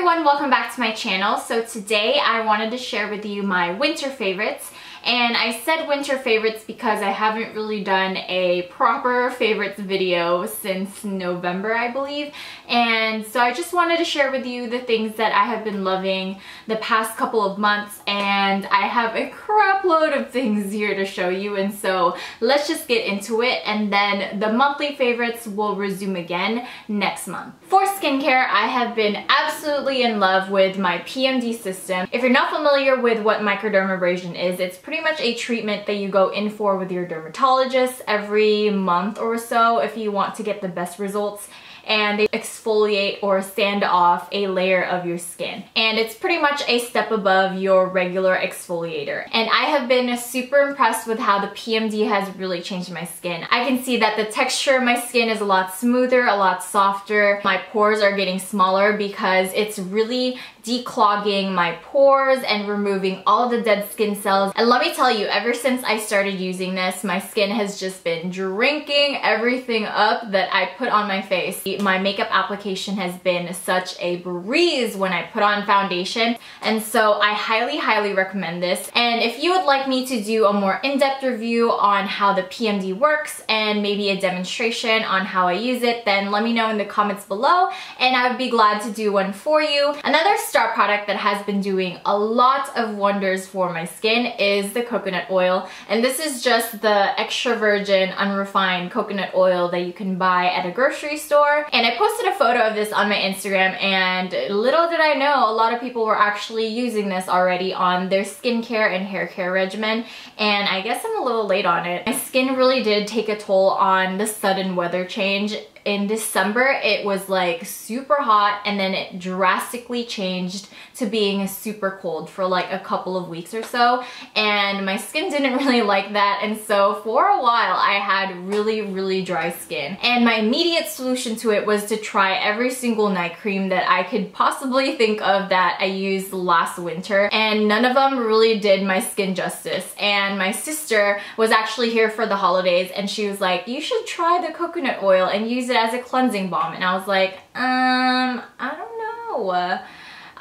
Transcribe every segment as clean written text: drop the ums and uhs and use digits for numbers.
everyone, welcome back to my channel. So today I wanted to share with you my winter favorites. And I said winter favorites because I haven't really done a proper favorites video since November, I believe. And so I just wanted to share with you the things that I have been loving the past couple of months. And I have a crap load of things here to show you. And so let's just get into it. And then the monthly favorites will resume again next month. For skincare, I have been absolutely in love with my PMD system. If you're not familiar with what microdermabrasion is, it's pretty much a treatment that you go in for with your dermatologist every month or so if you want to get the best results. And they exfoliate or sand off a layer of your skin. And it's pretty much a step above your regular exfoliator. And I have been super impressed with how the PMD has really changed my skin. I can see that the texture of my skin is a lot smoother, a lot softer. My pores are getting smaller because it's really declogging my pores and removing all the dead skin cells. And let me tell you, ever since I started using this, my skin has just been drinking everything up that I put on my face. My makeup application has been such a breeze when I put on foundation, and so I highly recommend this. And if you would like me to do a more in-depth review on how the PMD works and maybe a demonstration on how I use it, then let me know in the comments below and I would be glad to do one for you. Another star product that has been doing a lot of wonders for my skin is the coconut oil, and this is just the extra virgin unrefined coconut oil that you can buy at a grocery store. And I posted a photo of this on my Instagram, and little did I know, a lot of people were actually using this already on their skincare and hair care regimen, and I guess I'm a little late on it. My skin really did take a toll on the sudden weather change. In December, it was like super hot, and then it drastically changed to being super cold for like a couple of weeks or so, and my skin didn't really like that. And so for a while I had really dry skin, and my immediate solution to it was to try every single night cream that I could possibly think of that I used last winter, and none of them really did my skin justice. And my sister was actually here for the holidays, and she was like, you should try the coconut oil and use it as a cleansing balm. And I was like, I don't know.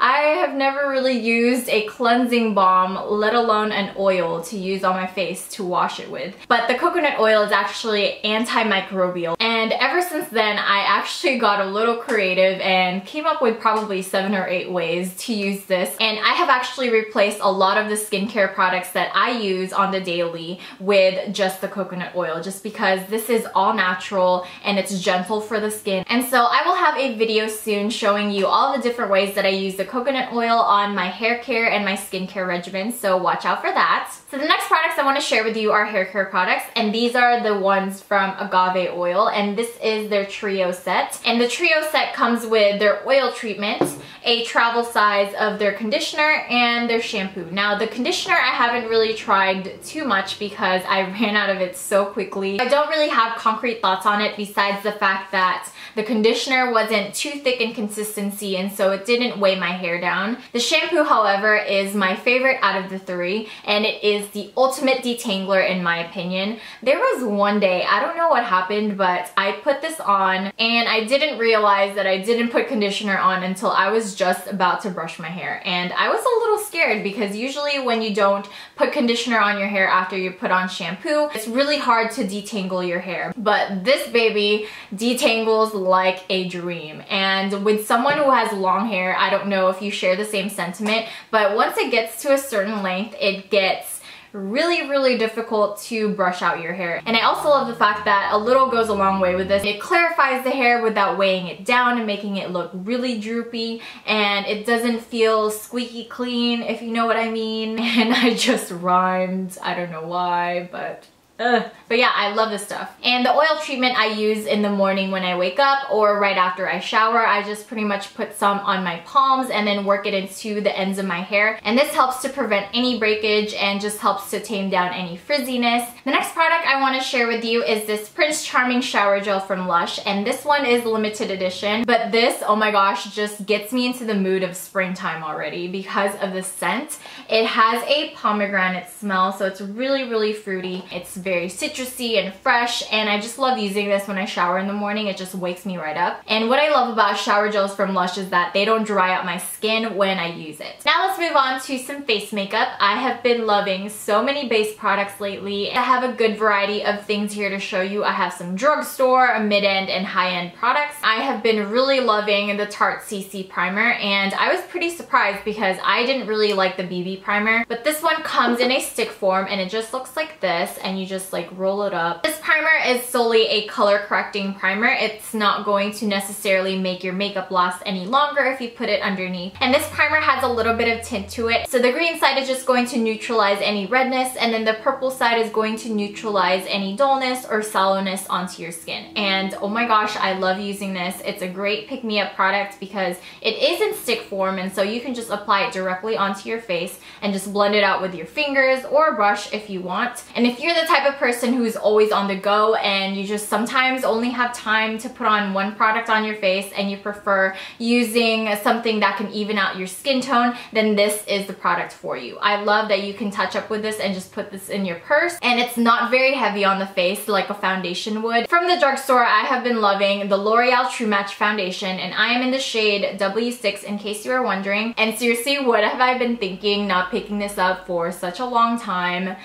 I have never really used a cleansing balm, let alone an oil to use on my face to wash it with. But the coconut oil is actually antimicrobial. And ever since then, I actually got a little creative and came up with probably 7 or 8 ways to use this. And I have actually replaced a lot of the skincare products that I use on the daily with just the coconut oil, just because this is all natural and it's gentle for the skin. And so I will have a video soon showing you all the different ways that I use the coconut oil on my hair care and my skincare regimen, so watch out for that. So the next products I want to share with you are hair care products, and these are the ones from Agave Oil, and this is their trio set. And the trio set comes with their oil treatment, a travel size of their conditioner, and their shampoo. Now the conditioner I haven't really tried too much because I ran out of it so quickly. I don't really have concrete thoughts on it besides the fact that the conditioner wasn't too thick in consistency, and so it didn't weigh my hair down. The shampoo, however, is my favorite out of the 3, and it is the ultimate detangler in my opinion. There was one day, I don't know what happened, but I put this on and I didn't realize that I didn't put conditioner on until I was just about to brush my hair. And I was a little scared because usually when you don't put conditioner on your hair after you put on shampoo, it's really hard to detangle your hair. But this baby detangles like a dream. And with someone who has long hair, I don't know if you share the same sentiment, but once it gets to a certain length, it gets really difficult to brush out your hair. And I also love the fact that a little goes a long way with this. It clarifies the hair without weighing it down and making it look really droopy, and it doesn't feel squeaky clean, if you know what I mean. And I just rhymed, I don't know why, but But yeah, I love this stuff. And the oil treatment I use in the morning when I wake up or right after I shower. I just pretty much put some on my palms and then work it into the ends of my hair. And this helps to prevent any breakage and just helps to tame down any frizziness. The next product I want to share with you is this Prince Charming shower gel from Lush. And this one is limited edition. But this, oh my gosh, just gets me into the mood of springtime already because of the scent. It has a pomegranate smell, so it's really fruity. It's very citrusy and fresh, and I just love using this when I shower in the morning. It just wakes me right up. And what I love about shower gels from Lush is that they don't dry out my skin when I use it. Now let's move on to some face makeup. I have been loving so many base products lately. I have a good variety of things here to show you. I have some drugstore, mid-end, and high-end products. I have been really loving the Tarte CC primer, and I was pretty surprised because I didn't really like the BB primer, but this one comes in a stick form and it just looks like this, and you just like roll it up. This primer is solely a color correcting primer. It's not going to necessarily make your makeup last any longer if you put it underneath. And this primer has a little bit of tint to it. So the green side is just going to neutralize any redness, and then the purple side is going to neutralize any dullness or sallowness onto your skin. And oh my gosh, I love using this. It's a great pick-me-up product because it is in stick form, and so you can just apply it directly onto your face and just blend it out with your fingers or a brush if you want. And if you're the type of person who's always on the go and you just sometimes only have time to put on one product on your face and you prefer using something that can even out your skin tone, then this is the product for you. I love that you can touch up with this and just put this in your purse, and it's not very heavy on the face like a foundation would. From the drugstore, I have been loving the L'Oreal True Match foundation, and I am in the shade W6 in case you are wondering. And seriously, what have I been thinking not picking this up for such a long time?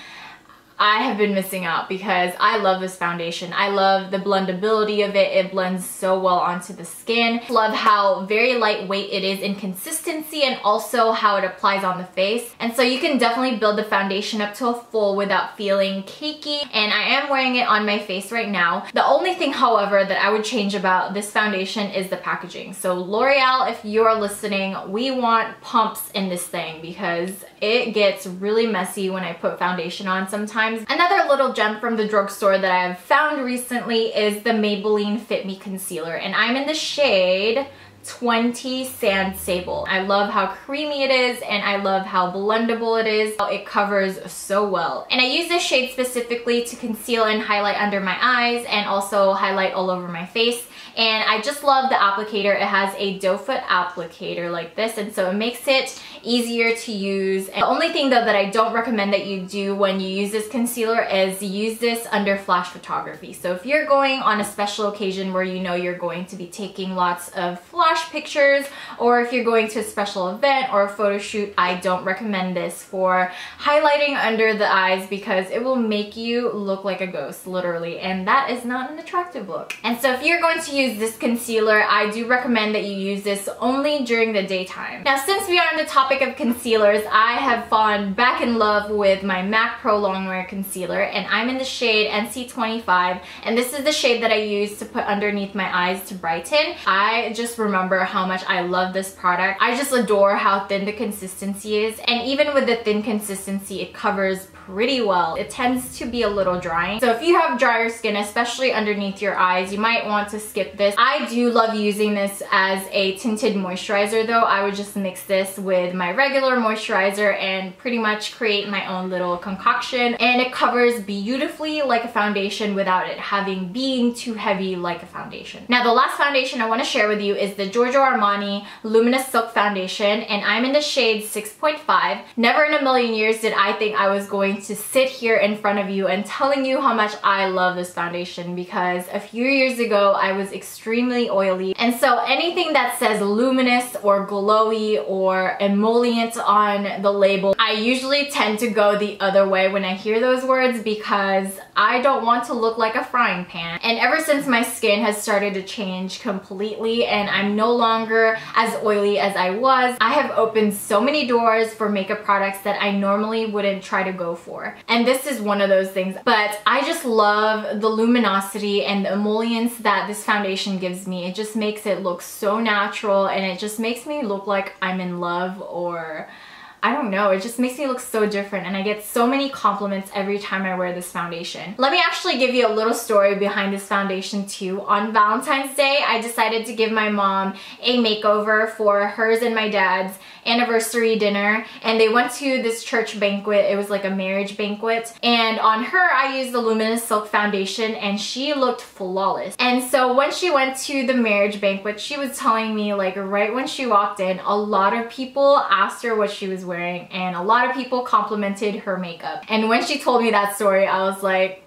I have been missing out because I love this foundation. I love the blendability of it. It blends so well onto the skin. Love how very lightweight it is in consistency, and also how it applies on the face. And so you can definitely build the foundation up to a full without feeling cakey. And I am wearing it on my face right now. The only thing, however, that I would change about this foundation is the packaging. So L'Oreal, if you're listening, we want pumps in this thing because it gets really messy when I put foundation on sometimes. Another little gem from the drugstore that I have found recently is the Maybelline Fit Me concealer, and I'm in the shade 20 Sand Sable. I love how creamy it is, and I love how blendable it is. It covers so well. And I use this shade specifically to conceal and highlight under my eyes, and also highlight all over my face. And I just love the applicator. It has a doe foot applicator like this, and so it makes it easier to use. And the only thing though that I don't recommend that you do when you use this concealer is use this under flash photography. So if you're going on a special occasion where you know you're going to be taking lots of flash pictures, or if you're going to a special event or a photo shoot, I don't recommend this for highlighting under the eyes because it will make you look like a ghost, literally, and that is not an attractive look. And so if you're going to use this concealer, I do recommend that you use this only during the daytime. Now, since we are on the topic of concealers, I have fallen back in love with my MAC Pro Longwear concealer, and I'm in the shade NC25, and this is the shade that I use to put underneath my eyes to brighten. I just remember how much I love this product. I just adore how thin the consistency is, and even with the thin consistency, it covers pretty well. It tends to be a little drying. So if you have drier skin, especially underneath your eyes, you might want to skip this. I do love using this as a tinted moisturizer though. I would just mix this with my regular moisturizer and pretty much create my own little concoction, and it covers beautifully like a foundation without it being too heavy like a foundation. Now, the last foundation I want to share with you is the Giorgio Armani Luminous Silk Foundation, and I'm in the shade 6.5. Never in a million years did I think I was going to sit here in front of you and telling you how much I love this foundation, because a few years ago I was extremely oily, and so anything that says luminous or glowy or emollient on the label, I usually tend to go the other way when I hear those words because I don't want to look like a frying pan. And ever since my skin has started to change completely and I'm no longer as oily as I was, I have opened so many doors for makeup products that I normally wouldn't try to go for. And this is one of those things. But I just love the luminosity and the emollients that this foundation gives me. It just makes it look so natural, and it just makes me look like I'm in love, or I don't know, it just makes me look so different, and I get so many compliments every time I wear this foundation. Let me actually give you a little story behind this foundation too. On Valentine's Day, I decided to give my mom a makeover for hers and my dad's anniversary dinner, and they went to this church banquet. It was like a marriage banquet, and on her I used the Luminous Silk Foundation, and she looked flawless. And so when she went to the marriage banquet, she was telling me, like, right when she walked in, a lot of people asked her what she was wearing, and a lot of people complimented her makeup. And when she told me that story, I was like,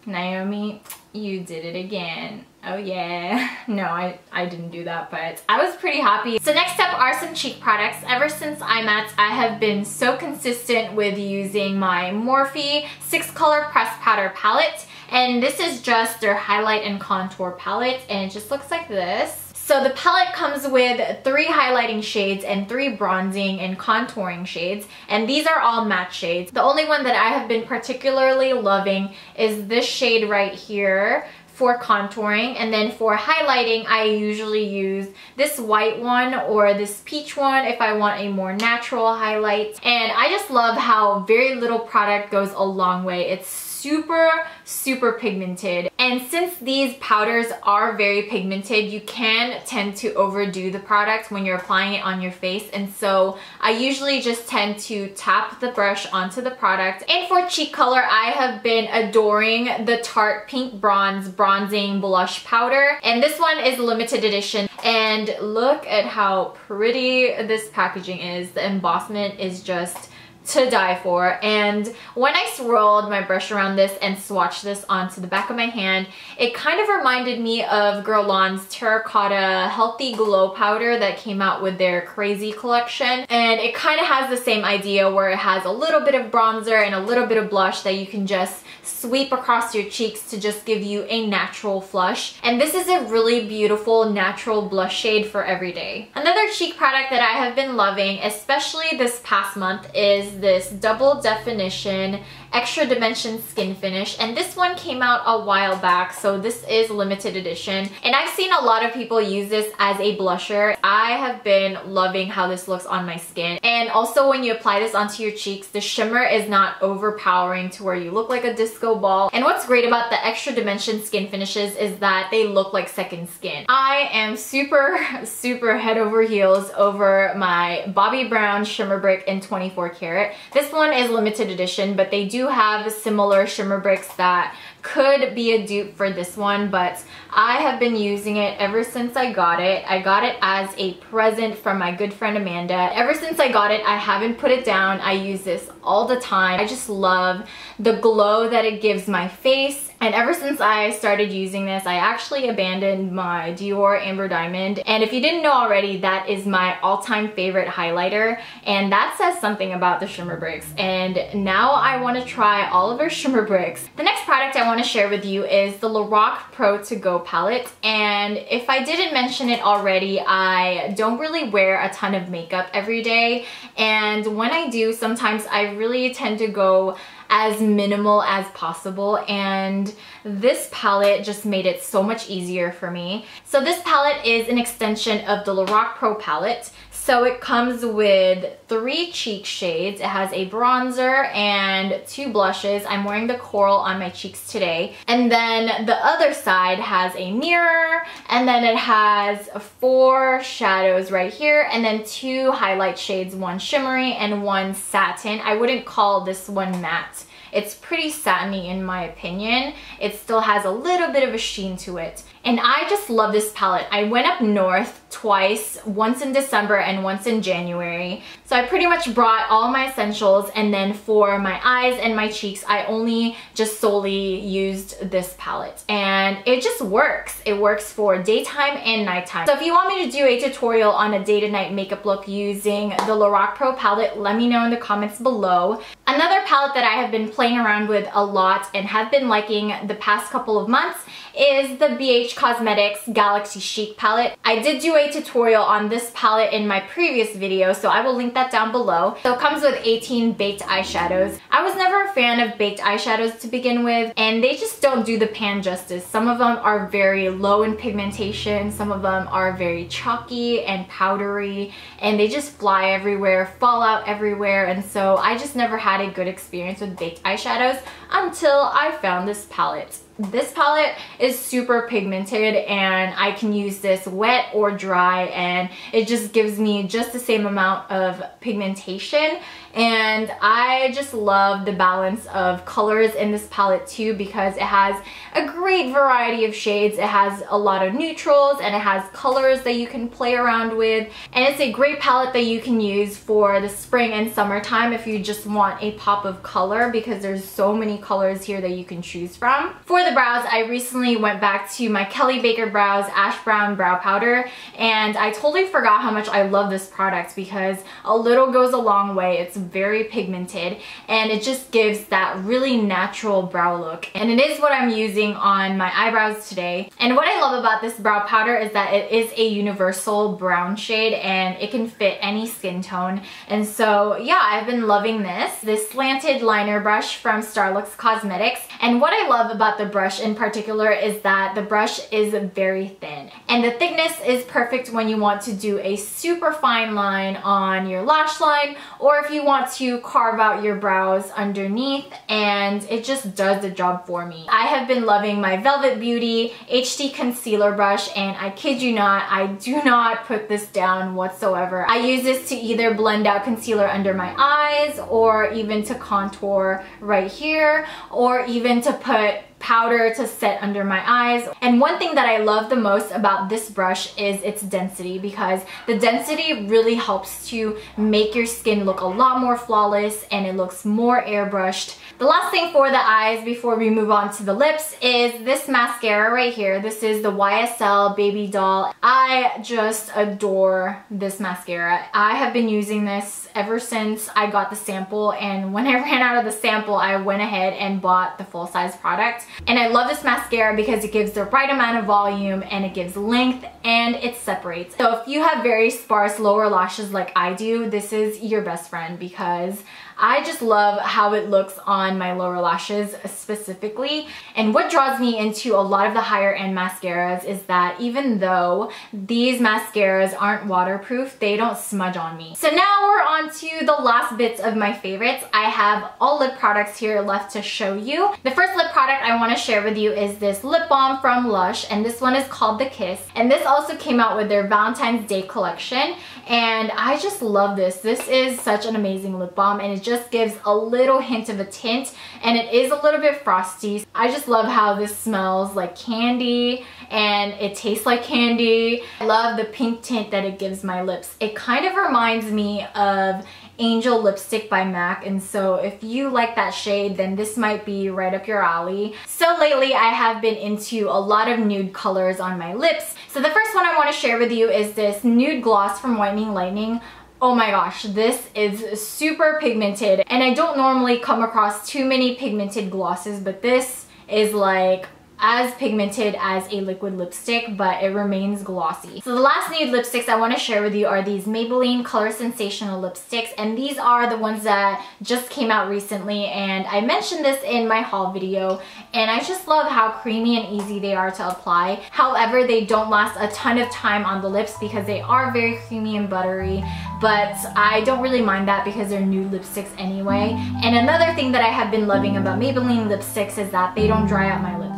Naomi, you did it again. Oh yeah. No, I didn't do that, but I was pretty happy. So next up are some cheek products. Ever since IMATS, I have been so consistent with using my Morphe 6-color pressed powder palette. And this is just their highlight and contour palette, and it just looks like this. So the palette comes with 3 highlighting shades and 3 bronzing and contouring shades, and these are all matte shades. The only one that I have been particularly loving is this shade right here for contouring, and then for highlighting I usually use this white one or this peach one if I want a more natural highlight. And I just love how very little product goes a long way. It's super pigmented, and since these powders are very pigmented, you can tend to overdo the product when you're applying it on your face, and so I usually just tend to tap the brush onto the product. And for cheek color, I have been adoring the Tarte Pink Bronze Bronzing Blush Powder, and this one is limited edition, and look at how pretty this packaging is. The embossment is just to die for. And when I swirled my brush around this and swatched this onto the back of my hand, it kind of reminded me of Guerlain's Terracotta Healthy Glow Powder that came out with their Crazy collection. And it kind of has the same idea where it has a little bit of bronzer and a little bit of blush that you can just sweep across your cheeks to just give you a natural flush. And this is a really beautiful natural blush shade for every day. Another cheek product that I have been loving, especially this past month, is this Double Definition Extra Dimension Skin Finish, and this one came out a while back, so this is limited edition, and I've seen a lot of people use this as a blusher. I have been loving how this looks on my skin, and also when you apply this onto your cheeks, the shimmer is not overpowering to where you look like a disco ball. And what's great about the Extra Dimension Skin Finishes is that they look like second skin. I am super head over heels over my Bobbi Brown Shimmer Brick in 24 karat. This one is limited edition, but they do have similar shimmer bricks that could be a dupe for this one, but I have been using it ever since I got it. I got it as a present from my good friend Amanda. Ever since I got it, I haven't put it down. I use this all the time. I just love the glow that it gives my face. And ever since I started using this, I actually abandoned my Dior Amber Diamond. And if you didn't know already, that is my all-time favorite highlighter. And that says something about the shimmer bricks. And now I want to try all of her shimmer bricks. The next product I want to share with you is the LORAC Pro To Go palette. And if I didn't mention it already, I don't really wear a ton of makeup every day. And when I do, sometimes I really tend to go as minimal as possible, and this palette just made it so much easier for me. So this palette is an extension of the LORAC Pro Palette. So it comes with 3 cheek shades. It has a bronzer and 2 blushes. I'm wearing the coral on my cheeks today. And then the other side has a mirror, and then it has 4 shadows right here, and then 2 highlight shades, 1 shimmery and 1 satin. I wouldn't call this one matte. It's pretty satiny in my opinion. It still has a little bit of a sheen to it. And I just love this palette. I went up north twice, once in December and once in January. So I pretty much brought all my essentials, and then for my eyes and my cheeks, I only just solely used this palette. And it just works. It works for daytime and nighttime. So if you want me to do a tutorial on a day to night makeup look using the LORAC Pro palette, let me know in the comments below. Another palette that I have been playing around with a lot and have been liking the past couple of months is the BH Cosmetics Galaxy Chic palette. I did do a tutorial on this palette in my previous video, so I will link that down below. So it comes with 18 baked eyeshadows. I was never a fan of baked eyeshadows to begin with, and they just don't do the pan justice. Some of them are very low in pigmentation, some of them are very chalky and powdery, and they just fly everywhere, fall out everywhere, and so I just never had a good experience with baked eyeshadows until I found this palette. This palette is super pigmented and I can use this wet or dry and it just gives me just the same amount of pigmentation. And I just love the balance of colors in this palette too, because it has a great variety of shades. It has a lot of neutrals and it has colors that you can play around with. And it's a great palette that you can use for the spring and summertime if you just want a pop of color, because there's so many colors here that you can choose from. For the brows, I recently went back to my Kelley Baker Brows Ash Brown Brow Powder, and I totally forgot how much I love this product because a little goes a long way. It's very pigmented and it just gives that really natural brow look, and it is what I'm using on my eyebrows today. And what I love about this brow powder is that it is a universal brown shade and it can fit any skin tone. And so yeah, I've been loving this slanted liner brush from Starlooks Cosmetics. And what I love about the brush in particular is that the brush is very thin and the thickness is perfect when you want to do a super fine line on your lash line, or if you want to carve out your brows underneath, and it just does the job for me. I have been loving my Velvet Beauty HD concealer brush, and I kid you not, I do not put this down whatsoever. I use this to either blend out concealer under my eyes, or even to contour right here, or even to put powder to set under my eyes. And one thing that I love the most about this brush is its density, because the density really helps to make your skin look a lot more flawless and it looks more airbrushed. The last thing for the eyes before we move on to the lips is this mascara right here. This is the YSL Babydoll. I just adore this mascara. I have been using this ever since I got the sample, and when I ran out of the sample, I went ahead and bought the full-size product. And I love this mascara because it gives the right amount of volume and it gives length and it separates. So if you have very sparse lower lashes like I do, this is your best friend, because I just love how it looks on my lower lashes specifically. And what draws me into a lot of the higher end mascaras is that even though these mascaras aren't waterproof, they don't smudge on me. So now we're on to the last bits of my favorites. I have all lip products here left to show you. The first lip product I want to share with you is this lip balm from Lush, and this one is called The Kiss. And this also came out with their Valentine's Day collection, and I just love this. This is such an amazing lip balm, and it just gives a little hint of a tint, and it is a little bit frosty. I just love how this smells like candy and it tastes like candy. I love the pink tint that it gives my lips. It kind of reminds me of Angel lipstick by MAC, and so if you like that shade, then this might be right up your alley. So lately I have been into a lot of nude colors on my lips. So the first one I want to share with you is this nude gloss from Whitening Lightning. Oh my gosh, this is super pigmented, and I don't normally come across too many pigmented glosses, but this is like as pigmented as a liquid lipstick, but it remains glossy. So the last nude lipsticks I want to share with you are these Maybelline Color Sensational lipsticks, and these are the ones that just came out recently, and I mentioned this in my haul video, and I just love how creamy and easy they are to apply. However, they don't last a ton of time on the lips because they are very creamy and buttery, but I don't really mind that because they're nude lipsticks anyway. And another thing that I have been loving about Maybelline lipsticks is that they don't dry out my lips.